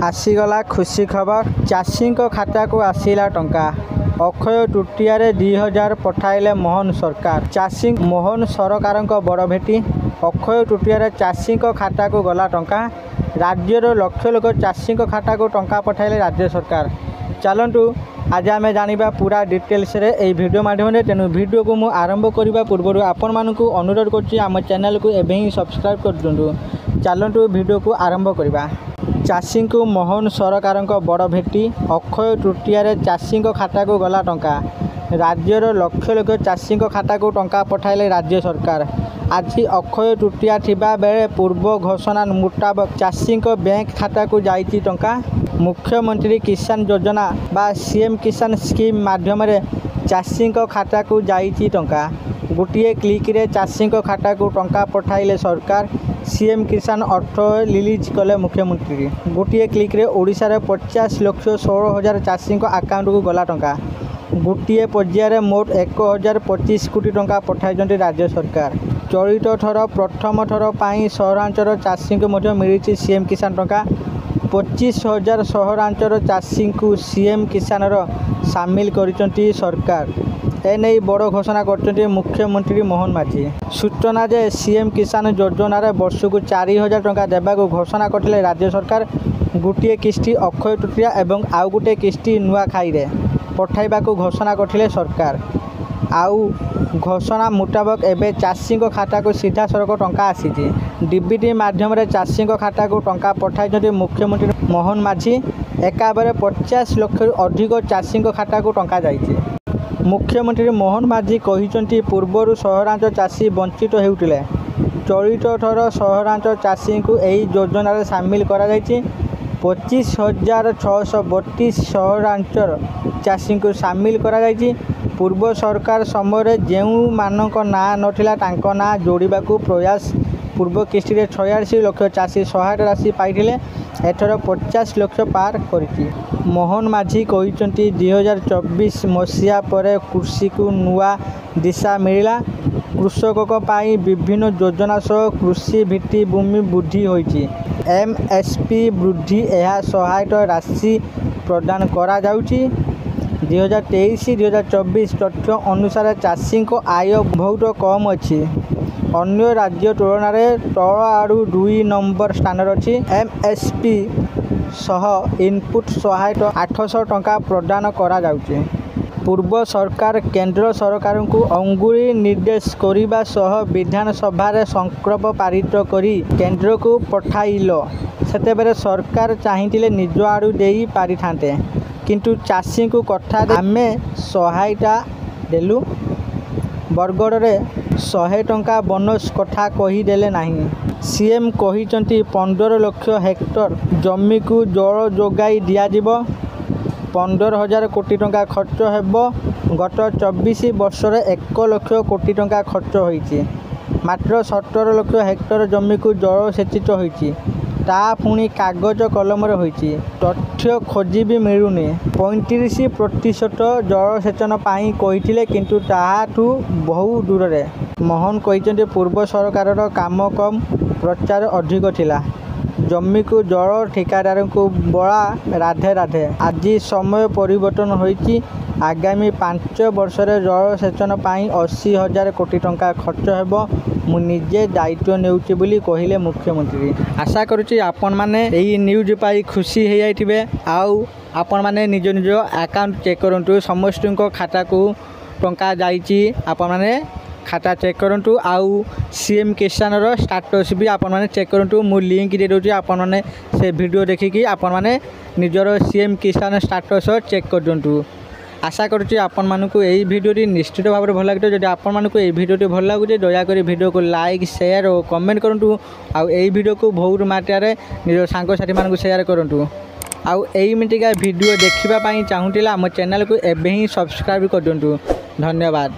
आसीगला खुशी खबर चाषी खाता को आसला टंका अक्षय तृतीय 2000 पठाइले मोहन सरकार। चाषी मोहन सरकार बड़ भेटी अक्षय तृतीय चाषी खाता को गला टंका। राज्यर लक्ष लोक चाषी खाता को टंका पठाइले राज्य सरकार। चलतु आज आम जाना पूरा डिटेल्स रे ए वीडियो माध्यम तेणु वीडियो को मुझे आरंभ करने पूर्व आपण मानक अनुरोध कर चैनल को एवं ही सब्सक्राइब कर दिंतु। चलतु वीडियो को आरंभ करवा। चाषी को मोहन सरकार बड़ भेटी अक्षय तृतीय चाषी खाता को गला टंका। राज्यर लक्ष लक्ष चाषी खाता को टंका पठाइले राज्य सरकार। आज अक्षय तृतीया थिबा बेले पूर्व घोषणा मुताबक चाषी बैंक खाता को जाइछि टंका। मुख्यमंत्री किसान योजना बा सीएम किसान स्कीम माध्यम चाषी खाता को जाइछि टंका। गोटे क्लिक रे चाषी खाता को टंका पठाइले सरकार। सीएम किसान अर्थ रिलीज कले मुख्यमंत्री। गोटे क्लिक रे ओडिशा रे 50,16,000 चाषी अकाउंट को गला टंका। गोटे पर्यायर मोट 1025 कोटी टंका पठाई राज्य सरकार। चलित थर प्रथम थर पर सहरांचल चाषी को मिली सीएम किसान टंका। 25,000 सहरांचल चाषी को सीएम किसान सामिल करिसेंती सरकार। एने बड़ घोषणा कर मुख्यमंत्री मोहन माझी। सूचना जे सीएम किसान योजना वर्ष को 4,000 टंका देवा घोषणा करते राज्य सरकार। गोटे किस्ती अक्षय तृतीया एवं आउ गोटे किस्ती नुआखाई पठाइबा घोषणा करते सरकार। आउ घोषणा मुताबक एवं चाषी खाता को सीधा सड़क टंका आसी। डीबीटी माध्यम चाषी खाता को टंका पठाई मुख्यमंत्री मोहन माझी। एकाबरे 50 लाख अधिक चाषी खाता को टंका जाइए। मुख्यमंत्री मोहन माझी कहिसेंती पूर्वर सहरांचल चाषी वंचित हेउतिले। चलित थर सहरांचल चाषी को यही योजना सामिल करा जाइछि। 25,632 सहरांचल चाषी को सामिल करा जाइछि। पूर्व सरकार समय जो मानक ना नथिला तांको ना जोड़िबा प्रयास पूर्व किस्ती 86 लाख चाषी सहायता राशि पाइथिले। एथर 50 लाख पार करिछि। मोहन माझी कहिसेंती 2024 मसीहा पर कृषि को नुआ दिशा मिला। कृषक पाई विभिन्न योजना सह कृषि भित्तिभूमि वृद्धि होइछि। एमएसपी वृद्धि यह सहायता राशि प्रदान करा जाउछि। 2023-2024 तथ्य अनुसार चाषी को आय बहुत कम अच्छी। अन्य राज्य तुलन में तल आड़ू 2 नंबर स्थान अच्छी। एमएसपी सह इनपुट सहायता 800 टंका प्रदान करा जाउछि। पूर्व सरकार केंद्र सरकार को अंगुली निर्देश करने सह विधानसभा संकल्प पारित करी केंद्र को पठाइल। सेतेबेले सरकार चाहिए निज आड़ू दे पारि थांते किंतु चाषी को कथा आमे सहायता देलु। बरगड़ रे 100 टंका बोनस कथा कहीदेले नहीं। सीएम कहिसेंती 15 लाख हेक्टर जमी को जल जोगाई दियाजिबो। 15,000 कोटी टंका खर्च हेबो। गत 24 वर्ष 1 लाख कोटी टंका खर्च होइछि। मात्र 17 लाख हेक्टर जमी को जल सेचित होइछि। ता पुणी कागज कलम होइछि। तथ्य खोजी भी मिलुनी। 35% जलसेचन पाई कहिथिले किंतु ताहाठू बहु दूर रे। मोहन कहिसेंती पूर्व सरकार काम कम प्रचार अधिक थिला। जमी को जल ठिकादार को बड़ा राधे राधे। आज समय परिवर्तन होइछि। आगामी 5 वर्ष जल सेचन पाई 80,000 कोटी टंका खर्च हेबो। मु निजे दायित्व नेउछि बोली कहिले मुख्यमंत्री। आशा करुछि आपण माने एही न्यूज पाई खुशी हे जाइथिबे। आउ आपण माने निज निज अकाउंट चेक करंतु। समस्त खाता को टंका जाइछि। आपण माने खाता चेक करंतु। आउ सीएम किसान रो स्टेटस भी आपण माने चेक करंतु। मु लिंक दे दोछि। आपण माने से वीडियो देखिकी आपण माने निजरो सीएम किसान स्टेटस चेक कर दियंतु। आशा करुछि आपण मानकु एही वीडियो निश्चित भाव में भल लगे। जदि आपण मानकु एही वीडियो भल लागुचे दया करी वीडियो को लाइक शेयर और कमेंट करंतु। आउ एही वीडियो को बहुत मात्रा निज सांग साथी मानकु शेयर करंतु। आउ एही मिटिका वीडियो देखिबा पई चाहुतिला हम चैनल को एबे ही सब्सक्राइब कर दियंतु। धन्यवाद।